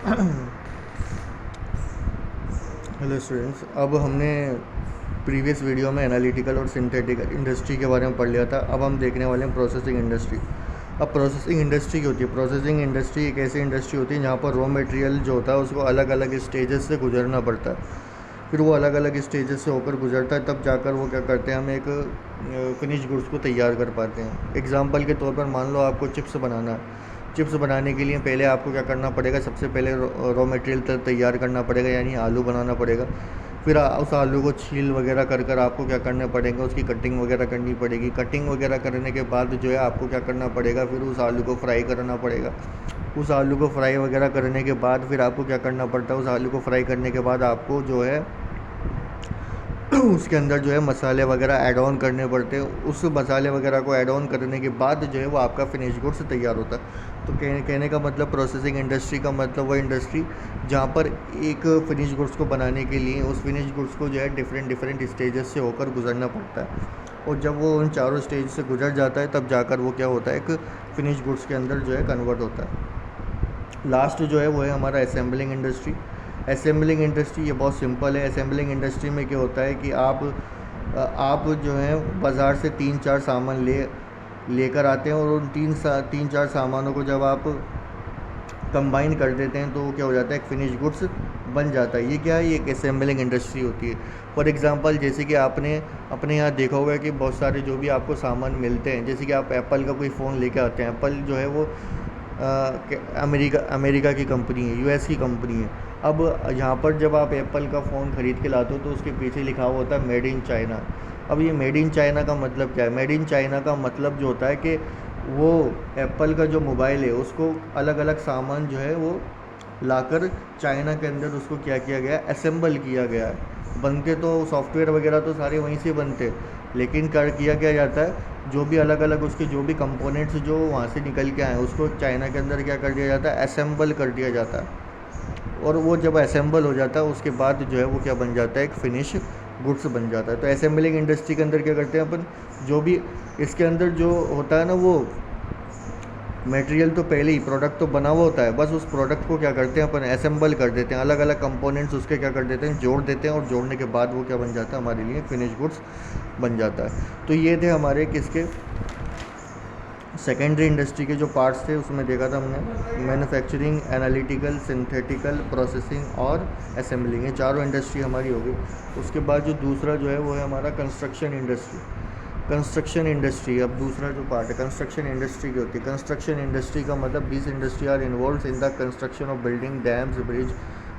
Hello students, अब हमने previous video में एनालिटिकल और सिंथेटिकल इंडस्ट्री के बारे में पढ़ लिया था। अब हम देखने वाले हैं प्रोसेसिंग इंडस्ट्री। अब प्रोसेसिंग इंडस्ट्री क्या होती है? प्रोसेसिंग इंडस्ट्री एक ऐसी इंडस्ट्री होती है जहाँ पर रॉ मटेरियल जो होता है उसको अलग अलग स्टेजेस से गुजरना पड़ता है। फिर वो अलग अलग स्टेजेस से होकर गुजरता है, तब जाकर वो क्या करते हैं, हम एक फिनिश गुड्स को तैयार कर पाते हैं। एग्जांपल के तौर पर मान लो आपको चिप्स बनाना है। चिप्स बनाने के लिए पहले आपको क्या करना पड़ेगा? सबसे पहले रॉ मटेरियल तैयार करना पड़ेगा, यानी आलू बनाना पड़ेगा। फिर उस आलू को छील वगैरह कर कर आपको क्या करना पड़ेगा? उसकी कटिंग वगैरह करनी पड़ेगी। कटिंग वगैरह करने के बाद जो है आपको क्या करना पड़ेगा? फिर उस आलू को फ्राई करना पड़ेगा। उस आलू को फ्राई वगैरह करने के बाद फिर आपको क्या करना पड़ता है? उस आलू को फ्राई करने के बाद आपको जो है उसके अंदर जो है मसाले वगैरह ऐड ऑन करने पड़ते हैं। उस मसाले वगैरह को ऐड ऑन करने के बाद जो है वो आपका फिनिश गुड्स तैयार होता है। तो कहने का मतलब प्रोसेसिंग इंडस्ट्री का मतलब वो इंडस्ट्री जहाँ पर एक फिनिश गुड्स को बनाने के लिए उस फिनिश गुड्स को जो है डिफरेंट स्टेजेस से होकर गुजरना पड़ता है। और जब वो उन चारों स्टेज से गुजर जाता है तब जाकर वो क्या होता है? एक फिनिश गुड्स के अंदर जो है कन्वर्ट होता है। लास्ट जो है वो है हमारा असेंबलिंग इंडस्ट्री। असेंबलिंग इंडस्ट्री ये बहुत सिंपल है। असेंबलिंग इंडस्ट्री में क्या होता है कि आप जो है बाज़ार से 3-4 सामान लेकर आते हैं, और उन 3-4 सामानों को जब आप कंबाइन कर देते हैं तो क्या हो जाता है? एक फिनिश गुड्स बन जाता है। ये क्या है? ये एक असेंबलिंग इंडस्ट्री होती है। फॉर एग्जांपल, जैसे कि आपने अपने यहाँ देखा होगा कि बहुत सारे जो भी आपको सामान मिलते हैं, जैसे कि आप एप्पल का कोई फ़ोन लेके आते हैं। एप्पल जो है वो अमेरिका की कंपनी है, यूएस की कंपनी है। अब यहाँ पर जब आप एप्पल का फ़ोन ख़रीद के लाते हो तो उसके पीछे लिखा हुआ होता है मेड इन चाइना। अब ये मेड इन चाइना का मतलब क्या है? मेड इन चाइना का मतलब जो होता है कि वो एप्पल का जो मोबाइल है उसको अलग अलग सामान जो है वो लाकर चाइना के अंदर उसको क्या किया गया है? असेंबल किया गया है। बनते तो सॉफ्टवेयर वगैरह तो सारे वहीं से बनते, लेकिन कर किया क्या जाता है? जो भी अलग अलग उसके जो भी कंपोनेंट्स जो वहाँ से निकल के आए उसको चाइना के अंदर क्या कर दिया जाता है? असेंबल कर दिया जाता है। और वो जब असेंबल हो जाता है उसके बाद जो है वो क्या बन जाता है? एक फिनिश गुड्स बन जाता है। तो असेंबलिंग इंडस्ट्री के अंदर क्या करते हैं अपन? जो भी इसके अंदर जो होता है ना, वो मटेरियल तो पहले ही प्रोडक्ट तो बना हुआ होता है, बस उस प्रोडक्ट को क्या करते हैं अपन? असेंबल कर देते हैं। अलग अलग कंपोनेंट्स उसके क्या कर देते हैं? जोड़ देते हैं, और जोड़ने के बाद वो क्या बन जाता है? हमारे लिए फिनिश गुड्स बन जाता है। तो ये थे हमारे किसके? सेकेंडरी इंडस्ट्री के जो पार्ट्स थे उसमें देखा था हमने मैन्युफैक्चरिंग, एनालिटिकल, सिंथेटिकल, प्रोसेसिंग और असेंबलिंग। ये चारों इंडस्ट्री हमारी हो गई। उसके बाद जो दूसरा जो है वो है हमारा कंस्ट्रक्शन इंडस्ट्री। कंस्ट्रक्शन इंडस्ट्री, अब दूसरा जो पार्ट है कंस्ट्रक्शन इंडस्ट्री की होती है। कंस्ट्रक्शन इंडस्ट्री का मतलब this industry are involve in the construction of building, dams, bridge,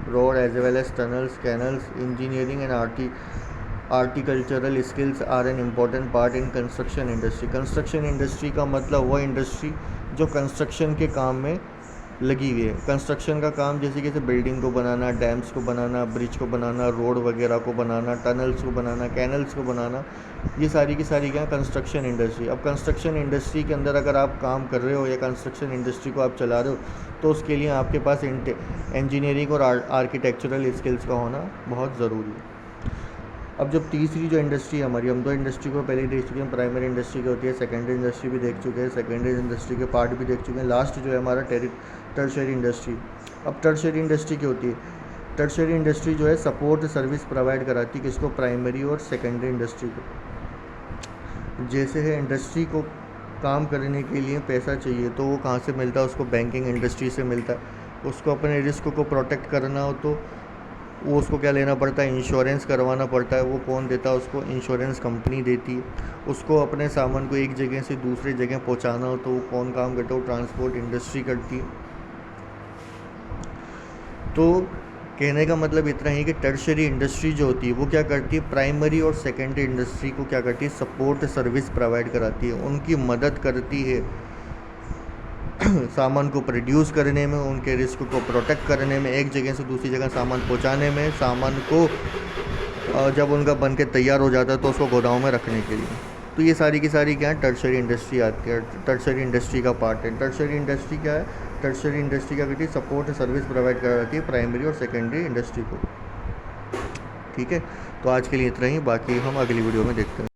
road as well as tunnels, canals, engineering and architectural skills are an important part in construction industry. Construction industry का मतलब वह industry जो construction के काम में लगी हुई है। कंस्ट्रक्शन का काम जैसे कि बिल्डिंग को बनाना, डैम्स को बनाना, ब्रिज को बनाना, रोड वगैरह को बनाना, टनल्स को बनाना, कैनल्स को बनाना, ये सारी की सारी क्या? Construction industry. अब कंस्ट्रक्शन इंडस्ट्री के अंदर अगर आप काम कर रहे हो या कंस्ट्रक्शन इंडस्ट्री को आप चला रहे हो तो उसके लिए आपके पास इंजीनियरिंग और आर्किटेक्चरल स्किल्स का होना बहुत ज़रूरी है। अब जब तीसरी जो इंडस्ट्री है हमारी, हम दो इंडस्ट्री को पहले ही देख चुके हैं। प्राइमरी इंडस्ट्री क्या होती है, सेकेंडरी इंडस्ट्री भी देख चुके हैं, सेकेंडरी इंडस्ट्री के पार्ट भी देख चुके हैं। लास्ट जो है हमारा टर्शरी इंडस्ट्री। अब टर्शरी इंडस्ट्री क्या होती है? टर्शरी इंडस्ट्री जो है सपोर्ट सर्विस प्रोवाइड कराती है किसको? प्राइमरी और सेकेंडरी इंडस्ट्री को। जैसे है इंडस्ट्री को काम करने के लिए पैसा चाहिए तो वो कहाँ से मिलता है? उसको बैंकिंग इंडस्ट्री से मिलता है। उसको अपने रिस्क को प्रोटेक्ट करना हो तो वो उसको क्या लेना पड़ता है? इंश्योरेंस करवाना पड़ता है। वो कौन देता है उसको? इंश्योरेंस कंपनी देती है। उसको अपने सामान को एक जगह से दूसरी जगह पहुंचाना हो तो वो कौन काम करता है? वो ट्रांसपोर्ट इंडस्ट्री करती है। तो कहने का मतलब इतना ही कि टर्शरी इंडस्ट्री जो होती है वो क्या करती है? प्राइमरी और सेकेंडरी इंडस्ट्री को क्या करती है? सपोर्ट सर्विस प्रोवाइड कराती है, उनकी मदद करती है सामान को प्रोड्यूस करने में, उनके रिस्क को प्रोटेक्ट करने में, एक जगह से दूसरी जगह सामान पहुंचाने में, सामान को जब उनका बन के तैयार हो जाता है तो उसको गोदाम में रखने के लिए। तो ये सारी की सारी क्या है? टर्शरी इंडस्ट्री आती है, टर्शरी इंडस्ट्री का पार्ट है। टर्शरी इंडस्ट्री क्या है? टर्शरी इंडस्ट्री क्या करती है? सपोर्ट सर्विस प्रोवाइड कराती है प्राइमरी और सेकेंडरी इंडस्ट्री को। ठीक है, तो आज के लिए इतना ही, बाकी हम अगली वीडियो में देखते हैं।